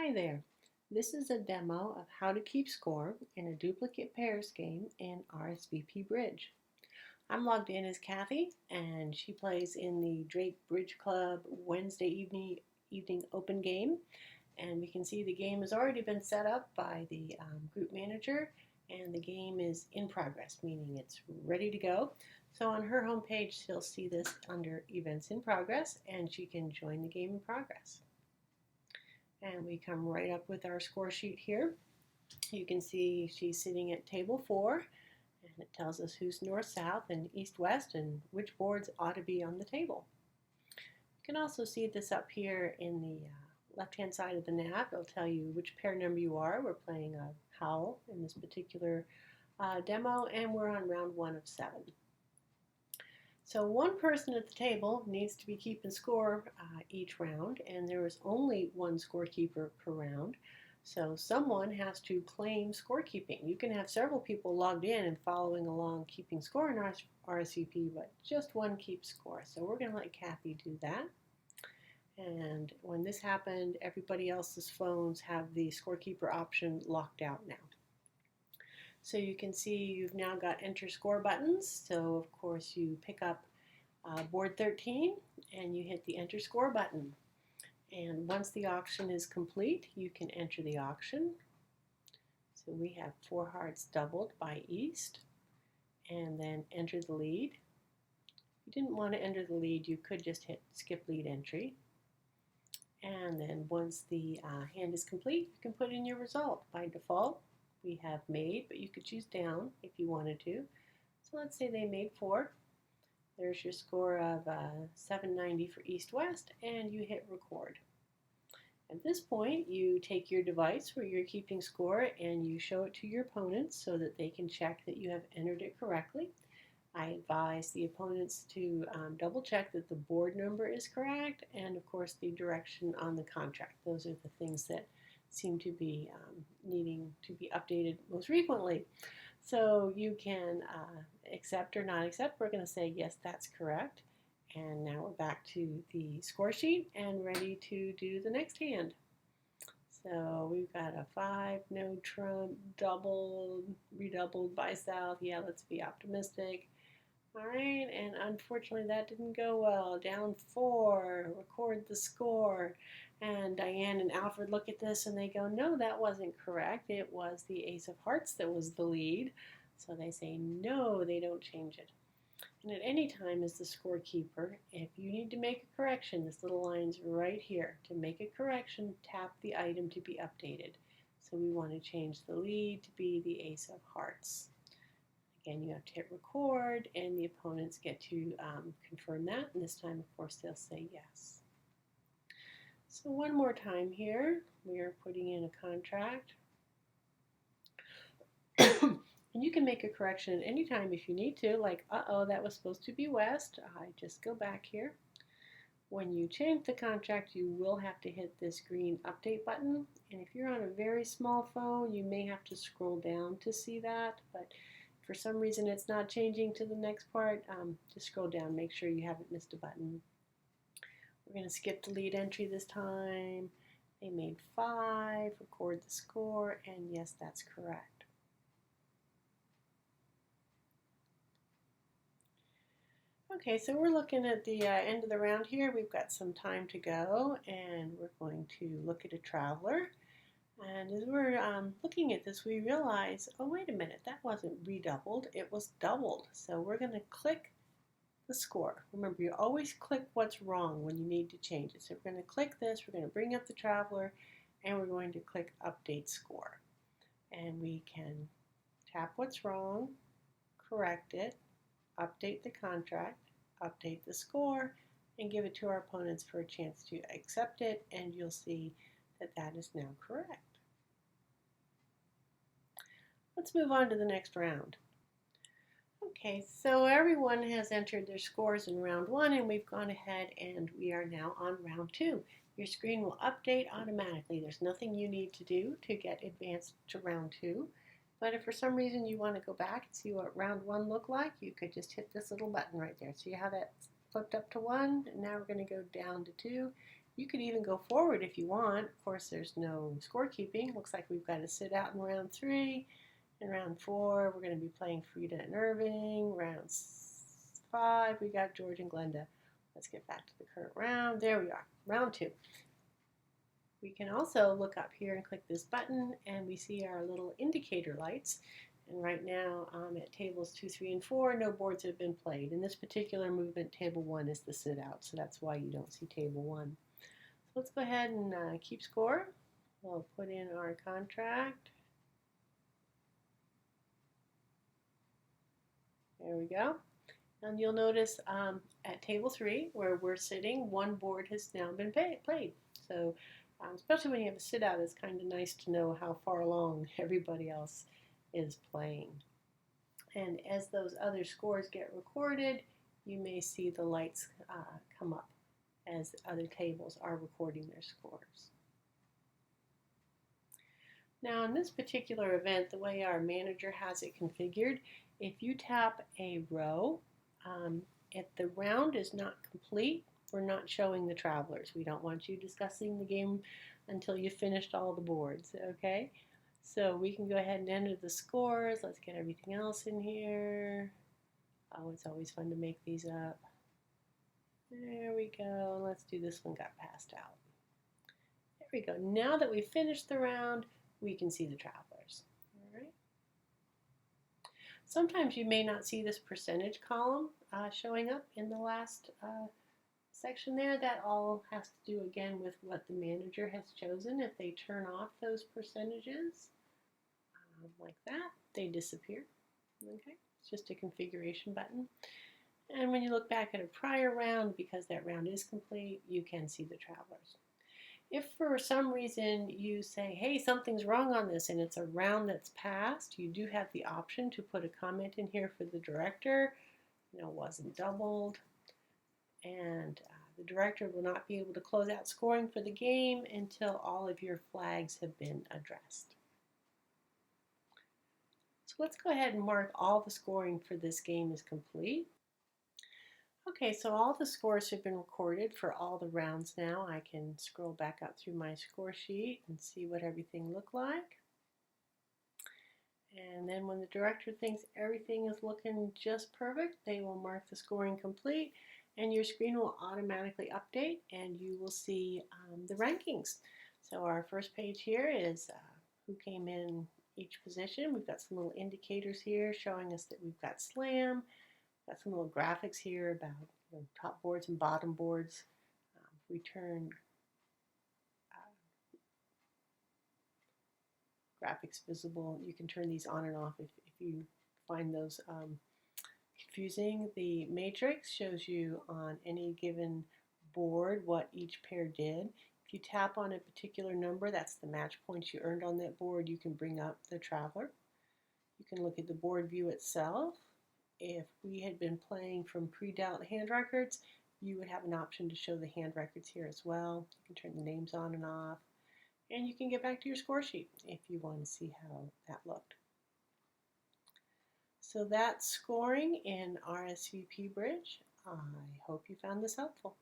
Hi there. This is a demo of how to keep score in a duplicate pairs game in RSVP Bridge. I'm logged in as Kathy, and she plays in the Drake Bridge Club Wednesday evening open game. And we can see the game has already been set up by the group manager, and the game is in progress, meaning it's ready to go. So on her homepage, she'll see this under Events in Progress, and she can join the game in progress. And we come right up with our score sheet here. You can see she's sitting at table 4, and it tells us who's north-south and east-west and which boards ought to be on the table. You can also see this up here in the left-hand side of the nav. It'll tell you which pair number you are. We're playing a howl in this particular demo, and we're on round 1 of 7. So one person at the table needs to be keeping score each round, and there is only one scorekeeper per round. So someone has to claim scorekeeping. You can have several people logged in and following along keeping score in RSVP, but just one keeps score. So we're going to let Kathy do that. And when this happened, everybody else's phones have the scorekeeper option locked out now. So you can see you've now got enter score buttons. So of course you pick up board 13 and you hit the enter score button. And once the auction is complete, you can enter the auction. So we have 4 hearts doubled by East, and then enter the lead. If you didn't want to enter the lead, you could just hit skip lead entry. And then once the hand is complete, you can put in your result. By default, we have made, but you could choose down if you wanted to. So let's say they made 4. There's your score of 790 for East-West, and you hit record. At this point, you take your device where you're keeping score and you show it to your opponents so that they can check that you have entered it correctly. I advise the opponents to double check that the board number is correct, and of course the direction on the contract. Those are the things that seem to be needing to be updated most frequently. So you can accept or not accept. We're going to say yes, that's correct. And now we're back to the score sheet and ready to do the next hand. So we've got a 5, no trump, doubled, redoubled by south. Yeah, let's be optimistic. All right, and unfortunately that didn't go well. Down 4, record the score. And Diane and Alfred look at this and they go, no, that wasn't correct. It was the Ace of Hearts that was the lead. So they say, no, they don't change it. And at any time as the scorekeeper, if you need to make a correction, this little line's right here. To make a correction, tap the item to be updated. So we want to change the lead to be the Ace of Hearts. Again, you have to hit record, and the opponents get to confirm that. And this time, of course, they'll say yes. So one more time here, we are putting in a contract. And you can make a correction at any time if you need to, like, uh-oh, that was supposed to be west. I just go back here. When you change the contract, you will have to hit this green update button. And if you're on a very small phone, you may have to scroll down to see that. But for some reason it's not changing to the next part, just scroll down, make sure you haven't missed a button. We're going to skip the lead entry this time. They made 5, record the score, and yes, that's correct. Okay, so we're looking at the end of the round here. We've got some time to go, and we're going to look at a traveler. And as we're looking at this, we realize, oh, wait a minute, that wasn't redoubled, it was doubled. So we're going to click the score. Remember, you always click what's wrong when you need to change it. So we're going to click this, we're going to bring up the traveler, and we're going to click update score. And we can tap what's wrong, correct it, update the contract, update the score, and give it to our opponents for a chance to accept it, and you'll see that that is now correct. Let's move on to the next round. Okay, so everyone has entered their scores in round 1, and we've gone ahead and we are now on round 2. Your screen will update automatically. There's nothing you need to do to get advanced to round 2. But if for some reason you want to go back and see what round 1 looked like, you could just hit this little button right there. See how that flipped up to 1? And now we're going to go down to 2. You could even go forward if you want. Of course, there's no scorekeeping. Looks like we've got to sit out in round 3. In round 4, we're going to be playing Frida and Irving. Round 5, we got George and Glenda. Let's get back to the current round. There we are, round 2. We can also look up here and click this button, and we see our little indicator lights. And right now, at tables 2, 3, and 4, no boards have been played. In this particular movement, table 1 is the sit-out, so that's why you don't see table 1. So let's go ahead and keep score. We'll put in our contract. There we go. And you'll notice at table 3, where we're sitting, one board has now been played. So especially when you have a sit out, it's kind of nice to know how far along everybody else is playing. And as those other scores get recorded, you may see the lights come up as other tables are recording their scores. Now in this particular event, the way our manager has it configured, if you tap a row, if the round is not complete, we're not showing the travelers. We don't want you discussing the game until you've finished all the boards, okay? So we can go ahead and enter the scores. Let's get everything else in here. Oh, it's always fun to make these up. There we go. Let's do this one got passed out. There we go. Now that we've finished the round, we can see the travelers. All right. Sometimes you may not see this percentage column showing up in the last section there. That all has to do again with what the manager has chosen. If they turn off those percentages like that, they disappear. Okay, it's just a configuration button. And when you look back at a prior round, because that round is complete, you can see the travelers. If for some reason you say, hey, something's wrong on this and it's a round that's passed, you do have the option to put a comment in here for the director. You know, wasn't doubled. And the director will not be able to close out scoring for the game until all of your flags have been addressed. So let's go ahead and mark all the scoring for this game is complete. Okay, so all the scores have been recorded for all the rounds now. I can scroll back up through my score sheet and see what everything looked like. And then when the director thinks everything is looking just perfect, they will mark the scoring complete, and your screen will automatically update and you will see the rankings. So our first page here is who came in each position. We've got some little indicators here showing us that we've got slam. Got some little graphics here about top boards and bottom boards. We turn graphics visible. You can turn these on and off if you find those confusing. The matrix shows you on any given board what each pair did. If you tap on a particular number, that's the match points you earned on that board. You can bring up the traveler. You can look at the board view itself. If we had been playing from pre-dealt hand records, you would have an option to show the hand records here as well. You can turn the names on and off. And you can get back to your score sheet if you want to see how that looked. So that's scoring in RSVP Bridge. I hope you found this helpful.